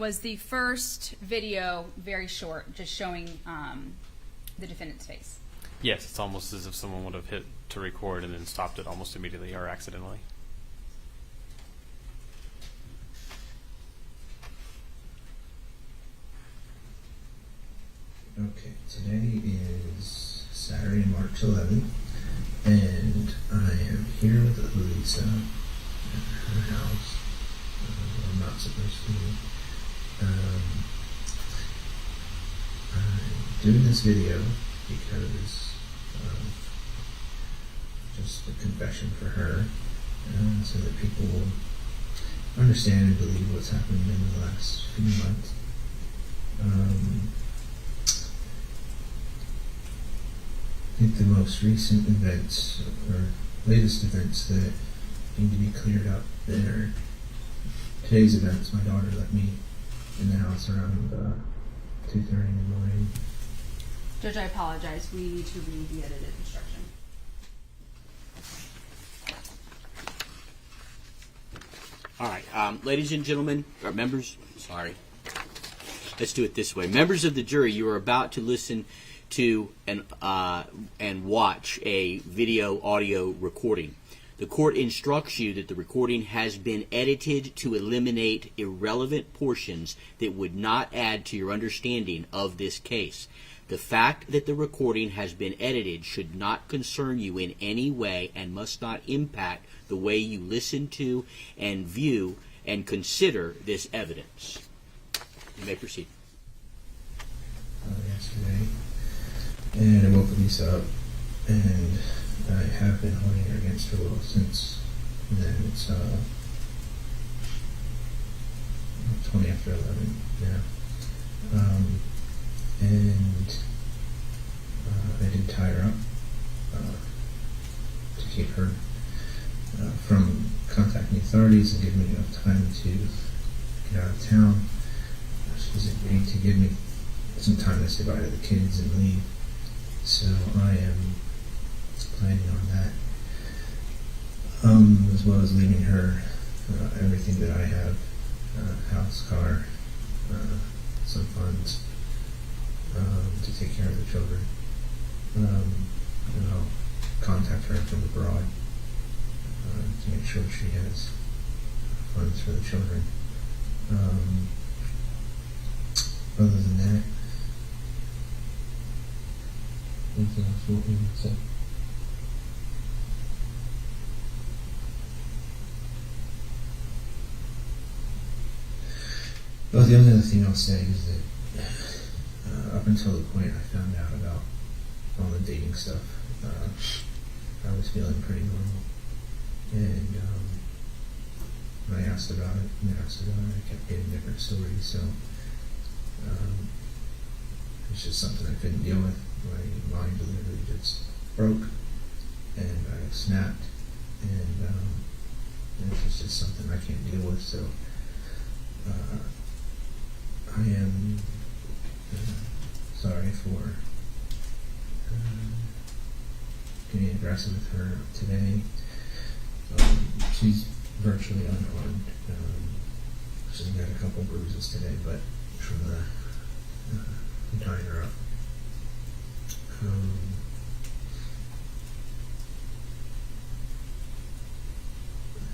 Was the first video very short, just showing the defendant's face? Yes, it's almost as if someone would have hit to record and then stopped it almost immediately or accidentally. Okay, today is Saturday, March 11th, and I am here with Lisa at her house. I'm not supposed to be. I'm doing this video because just a confession for her, so that people will understand and believe what's happened in the last few months. I think the most recent events, or latest events that need to be cleared up there. Today's events, my daughter let me in the house around 2:30 in the morning. Judge, I apologize. We need to read the edited instruction. All right, ladies and gentlemen, or members, sorry. Let's do it this way. Members of the jury, you are about to listen to and watch a video audio recording. The court instructs you that the recording has been edited to eliminate irrelevant portions that would not add to your understanding of this case. The fact that the recording has been edited should not concern you in any way and must not impact the way you listen to and view and consider this evidence. You may proceed. Yesterday, and I woke Lisa up, and I have been holding her against her will since then. It's 20 after 11, yeah. And I did tie her up to keep her from contacting the authorities and give me enough time to get out of town. She's agreed to give me some time to say bye to the kids and leave. So I am planning on that, as well as leaving her everything that I have, house, car, some funds, to take care of the children. And I'll contact her from abroad to make sure she has funds for the children. Other than that, anything else you want me to say? Well, the only other thing I'll say is that up until the point I found out about all the dating stuff, I was feeling pretty normal. And when I asked about it, I kept getting different stories. So it's just something I couldn't deal with. My mind literally just broke, and I snapped, and it's just something I can't deal with. So I am sorry for getting aggressive with her today. She's virtually unharmed. She's got a couple bruises today, but from from tying her up. I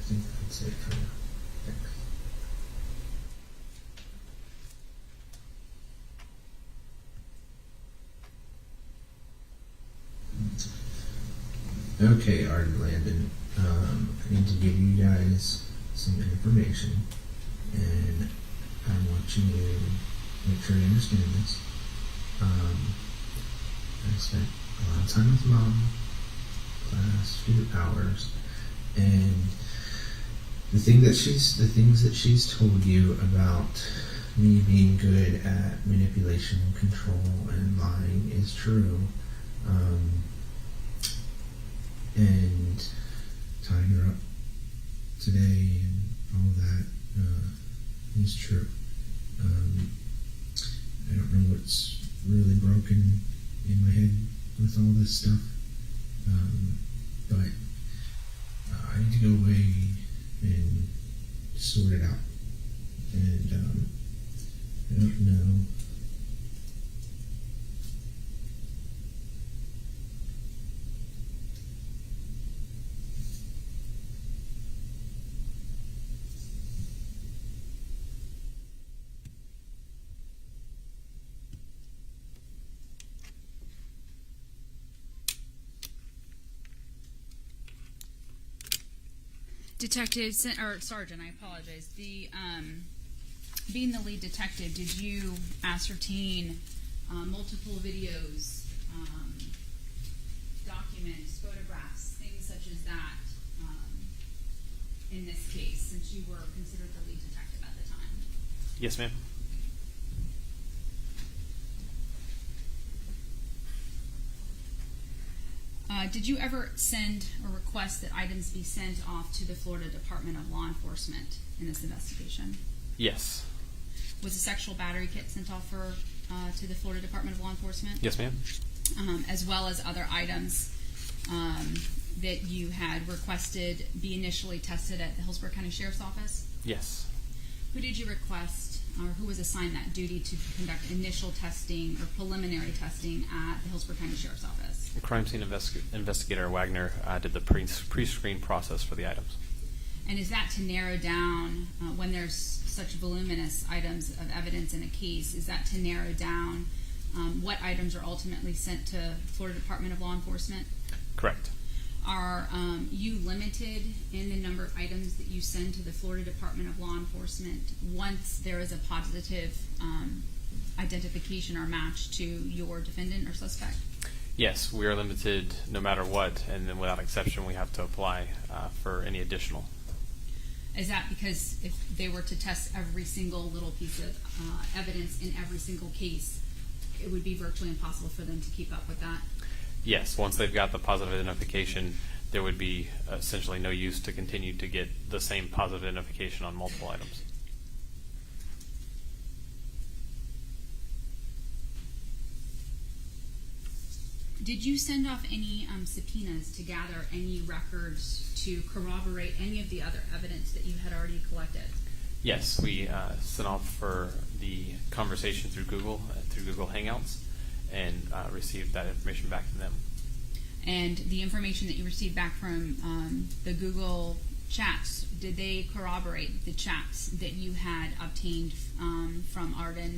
think that's it for now. Thanks. Okay, Art and Landon, I need to give you guys some information, and I want you to make sure you understand this. I spent a lot of time with Mom the last few hours, and the things that she's told you about me being good at manipulation and control and lying is true. And tying her up today and all that is true. I don't know what's really broken in my head with all this stuff, but I need to go away and sort it out. And I don't know. Sergeant, I apologize. Being the lead detective, did you ascertain multiple videos, documents, photographs, things such as that in this case, since you were considered the lead detective at the time? Yes, ma'am. Did you ever send or request that items be sent off to the Florida Department of Law Enforcement in this investigation? Yes. Was a sexual battery kit sent off to the Florida Department of Law Enforcement? Yes, ma'am. As well as other items that you had requested be initially tested at the Hillsborough County Sheriff's Office? Yes. Who did you request, or who was assigned that duty to conduct initial testing or preliminary testing at the Hillsborough County Sheriff's Office? Crime scene investigator Wagner did the pre-screen process for the items. And is that to narrow down, when there's such voluminous items of evidence in a case, is that to narrow down what items are ultimately sent to Florida Department of Law Enforcement? Correct. Are you limited in the number of items that you send to the Florida Department of Law Enforcement once there is a positive identification or match to your defendant or suspect? Yes, we are limited no matter what, and then without exception we have to apply for any additional. Is that because if they were to test every single little piece of evidence in every single case, it would be virtually impossible for them to keep up with that? Yes, once they've got the positive identification, there would be essentially no use to continue to get the same positive identification on multiple items. Did you send off any subpoenas to gather any records to corroborate any of the other evidence that you had already collected? Yes, we sent off for the conversation through Google Hangouts, and received that information back from them. And the information that you received back from the Google chats, did they corroborate the chats that you had obtained from Arden